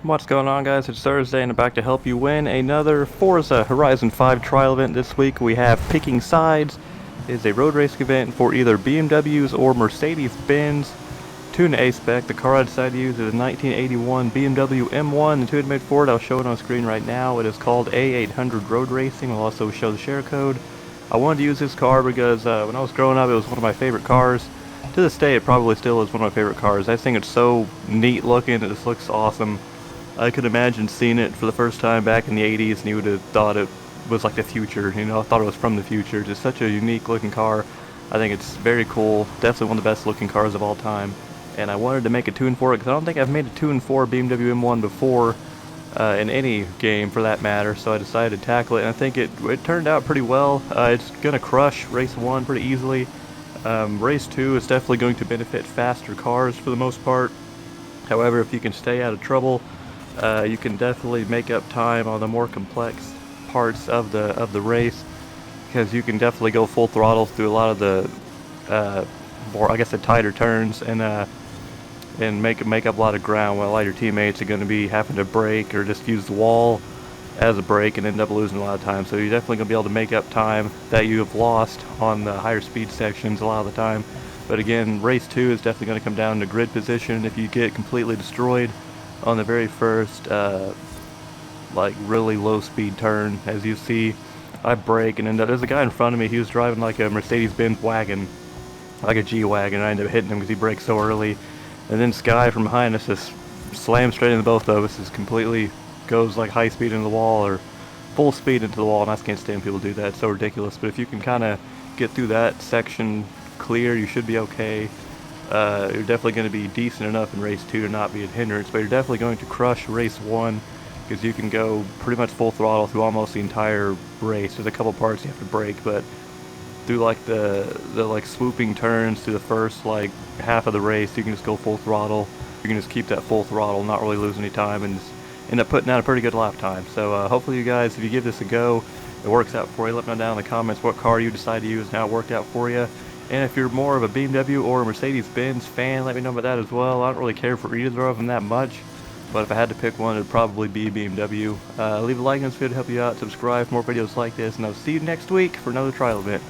What's going on, guys? It's Thursday and I'm back to help you win another Forza Horizon 5 trial event. This week we have Picking Sides. It is a road racing event for either BMWs or Mercedes-Benz. Tune to A-Spec. The car I decided to use is a 1981 BMW M1. The two made for it, I'll show it on screen right now. It is called A800 Road Racing. I'll also show the share code. I wanted to use this car because when I was growing up it was one of my favorite cars. To this day it probably still is one of my favorite cars. I think it's so neat looking. It just looks awesome. I could imagine seeing it for the first time back in the 80s and you would have thought it was like the future, you know, I thought it was from the future. Just such a unique looking car. I think it's very cool, definitely one of the best looking cars of all time. And I wanted to make a tune for it because I don't think I've made a tune for BMW M1 before in any game for that matter, so I decided to tackle it and I think it turned out pretty well. It's going to crush Race 1 pretty easily. Race 2 is definitely going to benefit faster cars for the most part. However, if you can stay out of trouble, you can definitely make up time on the more complex parts of the race, because you can definitely go full throttle through a lot of the more, I guess, the tighter turns and make up a lot of ground while a lot of your teammates are going to be having to brake or just use the wall as a brake and end up losing a lot of time. So you're definitely going to be able to make up time that you have lost on the higher speed sections a lot of the time. But again, race 2 is definitely going to come down to grid position. If you get completely destroyed on the very first like really low speed turn, as you see, I brake and there's a guy in front of me. He was driving like a Mercedes-Benz wagon, like a G-Wagon, and I ended up hitting him because he braked so early. And then Sky from behind us just slammed straight into both of us. Just completely goes like high speed into the wall or full speed into the wall, and I just can't stand people do that. It's so ridiculous. But if you can kind of get through that section clear, you should be okay. You're definitely going to be decent enough in race 2 to not be a hindrance, but you're definitely going to crush race 1 because you can go pretty much full throttle through almost the entire race. There's a couple parts you have to brake, but through like the like swooping turns through the first like half of the race, you can just go full throttle. You can just keep that full throttle, not really lose any time, and just end up putting out a pretty good lap time. So hopefully you guys, if you give this a go, it works out for you. Let me know down in the comments what car you decide to use and how it worked out for you. And if you're more of a BMW or a Mercedes-Benz fan, let me know about that as well. I don't really care for either of them that much, but if I had to pick one, it'd probably be BMW. Leave a like on this video to help you out, subscribe for more videos like this, and I'll see you next week for another trial event.